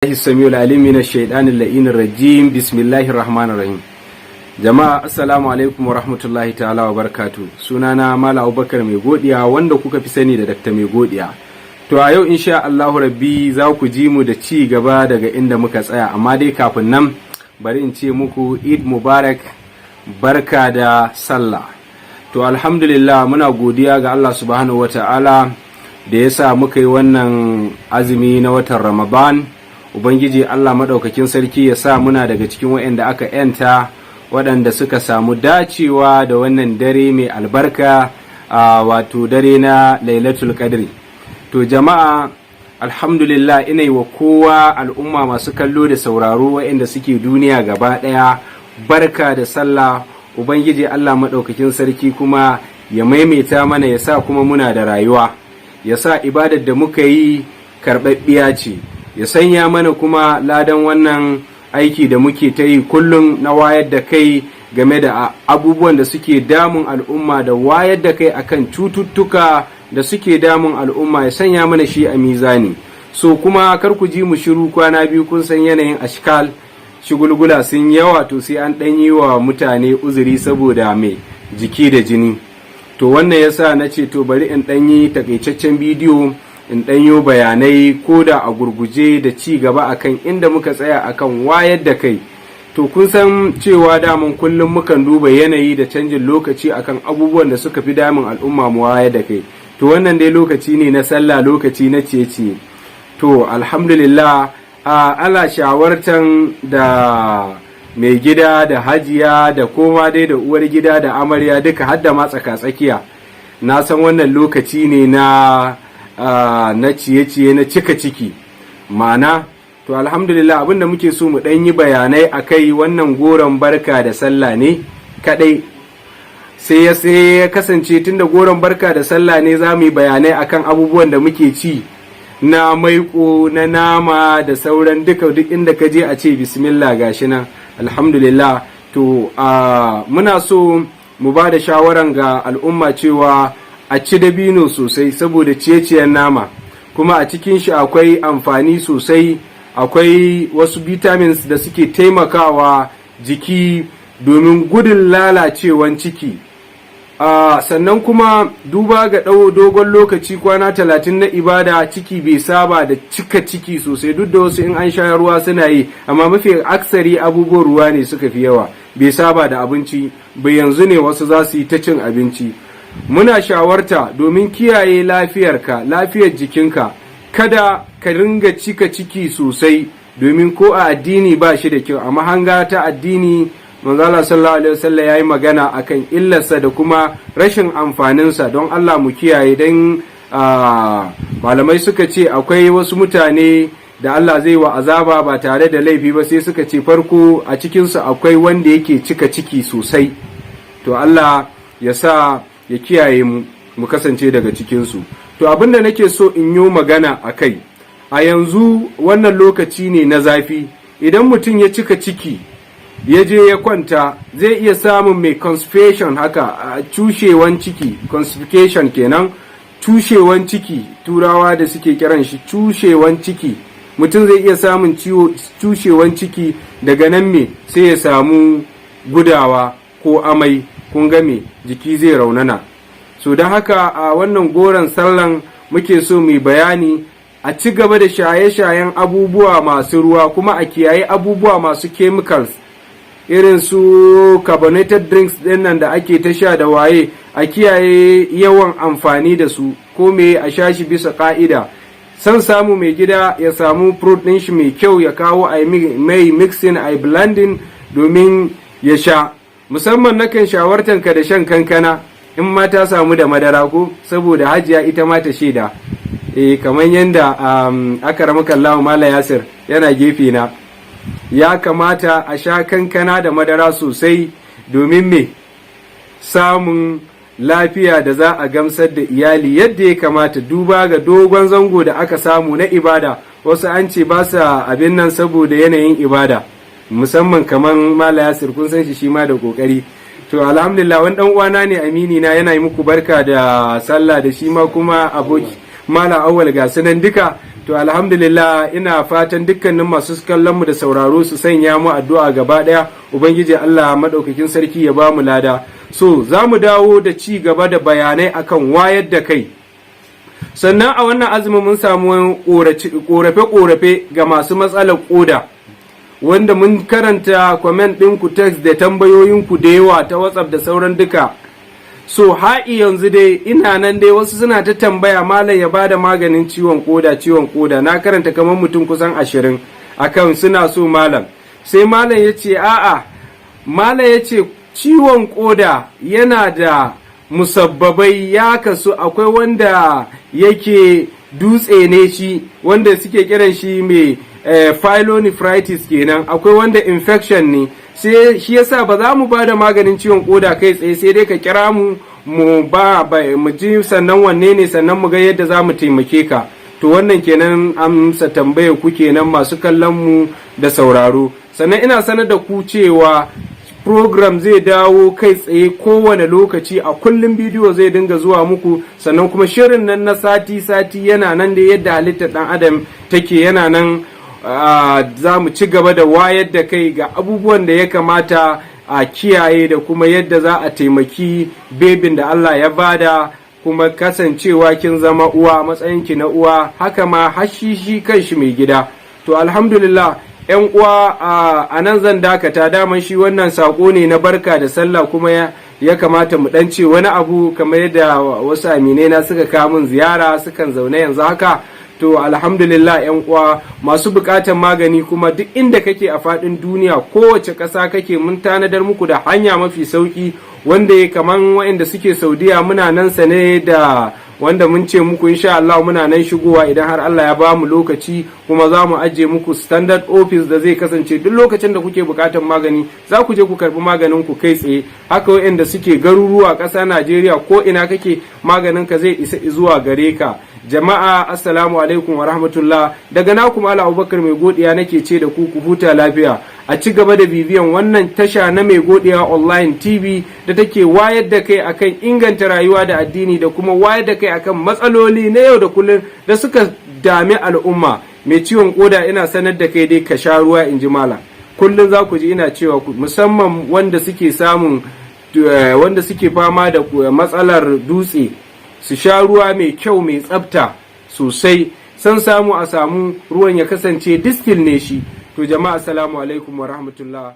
billahi samiyul alim minash shaitanir la'inir rajim. Bismillahir rahmanir rahim. Jama'a assalamu alaikum wa rahmatullahi ta'ala wa barakatuh. Sunana Malam Abubakar Mai Godiya wanda kuka fi sani da Dr. Mai Godiya. To a yau insha Allahu Rabbi za ku ji mu da ci gaba daga inda muka tsaya, amma dai kafin nan bari in ce muku Eid Mubarak, barka da sallah. To alhamdulillah muna godiya ga Allah subhanahu wata'ala da ya sa muka yi wannan azumi na watan Ramadan. Ubangiji Allah maɗaukakin sarki ya sa muna daga cikin waɗanda aka ‘yanta, waɗanda suka samu dacewa da wannan dare mai albarka, wato dare na Lailatul Qadri. To jama'a alhamdulillah ina yi wa kowa al'umma masu kallo da sauraro waɗanda suke duniya gaba ɗaya barka da sallah. Ubangiji Allah maɗaukakin sarki kuma ya maimaita mana, ya sa kuma muna da rayuwa, ya sa ibadar da muka yi karɓaɓɓiya ce, ya sanya mana kuma ladan wannan aiki da muke ta yi kullum na wayar da kai game da abubuwan da suke damun al'umma, da wayar da kai akan cututtuka da suke damun al'umma, ya sanya mana shi a mizani. So kuma kar ku ji mu shiru kwana biyu, kun san yanayin ashkal shigulgula sun yawa, to sai an ɗan yi wa mutane uzuri saboda mai jiki da jini. To wannan yasa na ce to bari in ɗan yi takaitaccen bidiyo, in ɗan yi bayanai ko da a gurguje da ci gaba akan inda muka tsaya akan wayar da kai. To kun san cewa daman kullum mukan duba yanayi da canjin lokaci akan abubuwan da suka fi damun al'umma mu wayar da kai. To wannan dai lokaci ne na sallah, lokaci na ciye-ciye. To alhamdulillah ana shawartan da mai gida da hajiya da koma dai da uwar gida da amarya duka har da matsaka tsakiya. Na san wannan lokaci ne na ciye-ciye na cika ciki ma'ana. To alhamdulillah abinda muke so mu ɗan yi bayanai a kai, wannan goron barka da sallah ne kaɗai. Sai ya kasance tunda goron barka da sallah ne za mu yi bayanai akan abubuwan da muke ci na maiko, na nama da sauran duk inda ka je a ce bismillah gashi nan alhamdulillah. To muna so mu ba da shawaran ga al'umma cewa a ci dabino sosai saboda ciye-ciyen nama, kuma a cikin shi akwai amfani sosai, akwai wasu vitamins da suke taimakawa jiki domin gudun lalacewan ciki. Sannan kuma duba ga dogon lokaci, kwana 30 na ibada, ciki bai saba da cika ciki sosai, duk da wasu in an sha ruwa suna yi, amma mafi aksari abubuwan ruwa ne suka fi yawa, bai saba da abinci bai. Yanzu ne wasu za su yi ta cin abinci. Muna shawarta domin kiyaye lafiyarka, lafiyar jikinka, kada ka ringa cika ciki sosai, domin ko a addini ba shi da kyau. A mahanga ta addini manzala sallallahu alaihi wasallam yayi magana akan illarsa da kuma rashin amfaninsa. Don Allah mu kiyaye, dan malamai suka ce akwai wasu mutane da Allah zai wa azaba ba tare da laifi ba, sai suka ce farko a cikinsu akwai wanda yake cika ciki sosai. To Allah ya sa ya kiyaye mu kasance daga cikinsu. To abinda nake so in yi magana a kai, a yanzu wannan lokaci ne na zafi. Idan mutum ya cika ciki ya je ya kwanta, zai iya samun mai constipation, haka cushewan ciki, constipation kenan, cushewan ciki, turawa da suke kiran shi cushewan ciki. Mutum zai iya samun cushewan ciki, daga nan me sai ya samu gudawa ko amai, kun ga me jiki zai raunana. So don haka a wannan goron sallan muke so mu bayani, a ci gaba da shaye-shayen abubuwa masu ruwa, kuma a kiyaye abubuwa masu chemicals irin su carbonated drinks din nan da ake ta sha da waye, a kiyaye yawan amfani da su, ko me a sha shi bisa ka'ida. San samu mai gida ya samu fruit din shi mai kyau, ya kawo a mai mixing, a blending domin ya sha. Musamman nakan shawartanka da shan kankana in ma ta samu da madara, ko saboda hajiya ita ma ta shaida. Kamar yanda aka ramaka Allah Mala Yasir yana gefe na, ya kamata a sha kankana da madara sosai domin me samun lafiya da za a gamsar da iyali yadda ya kamata, duba ga dogon zango da aka samu na ibada. Wasu an ce ba sa abin nan saboda yanayin ibada, musamman kamar Mala Yasir, kun san shi ma da kokari. To alhamdulillah, wani dan uwana ne, amini na, yana yi muku barka da sallah, da shi ma kuma aboki Mala Awwal ga sunan duka. to alhamdulillah ina fatan dukkanin masu kallon mu da sauraro su sanya mu addu'a gaba daya, ubangiji Allah madaukakin sarki ya ba mu lada. So za mu dawo da ci gaba da bayanai akan wayar da kai. Sannan a wannan azumin mun samu korafe-korafe ga masu matsalar koda, wanda mun karanta comment ɗinku, text da tambayoyinku da yawa ta WhatsApp da sauran duka. So ha'i yanzu dai ina nan dai wasu suna ta tambaya malam ya bada maganin ciwon koda. Na karanta kamar mutum kusan 20 akan suna so malam. Sai malam ya ce a'a, malam ya ce ciwon koda yana da musabbabai ya kasu, akwai wanda yake dutse ne shi, wanda suke kiran shi mai pyelonephritis kenan, akwai wanda infection ne. Sai shi yasa ba za mu ba da maganin ciwon koda kai tsaye, sai dai ka kira mu mu ji sannan wanne ne, sannan mu ga yadda za mu taimake ka. To wannan kenan amsa tambayar ku kenan masu kallon mu da sauraro. Sannan ina sanar da ku cewa program zai dawo kai tsaye kowane lokaci, a kullum bidiyo zai dinga zuwa muku. Sannan kuma shirin nan na sati-sati yana nan da yadda halittar ɗan adam take, yana nan za mu ci gaba da wayar da kai ga abubuwan da ya kamata a kiyaye da kuma yadda za a taimaki bebin da Allah ya bada, kuma kasancewa kin zama uwa, matsayinki na uwa, haka ma hashishi kanshi mai gida. To alhamdulillah ‘yan uwa a nan zan dakata, daman shi wannan saƙo ne na barka da sallah, kuma ya kamata mu ɗan ce wani abu kamar yadda wasu aminai na suka kawo min ziyara sukan zaune yanzu haka. To alhamdulillah ‘yan uwa masu buƙatar magani kuma duk inda kake a faɗin duniya, kowace ƙasa kake, mun tanadar muku da hanya mafi sauƙi, wanda ya kaman waɗanda suke Saudiya muna nan sane da wanda mun ce muku insha Allah muna nan shigowa idan har Allah ya ba mu lokaci, kuma za mu ajiye muku standard office da zai kasance duk lokacin da kuke buƙatar magani za ku je ku karɓi maganin ku kai tsaye. Haka waɗanda suke garuruwa ƙasa Najeriya ko ina kake, maganin ka zai isa zuwa gare ka. Jama'a assalamu alaikum wa rahmatullah, daga naku Malam Abubakar Mai Godiya nake ce da ku huta lafiya. A ci gaba da bibiyan wannan tasha na Mai Godiya online TV da take wayar da kai akan inganta rayuwa da addini, da kuma wayar da kai akan matsaloli na yau da kullum da suka dami al'umma. Mai ciwon koda ina sanar da kai dai ka sha ruwa, in ji malam. Kullum za ku ji ina cewa musamman wanda suke fama da matsalar dutse, su sha ruwa mai kyau mai tsafta sosai, san samu a samu ruwan ya kasance distil ne shi. To jama'a assalamu alaikum wa rahmatullah.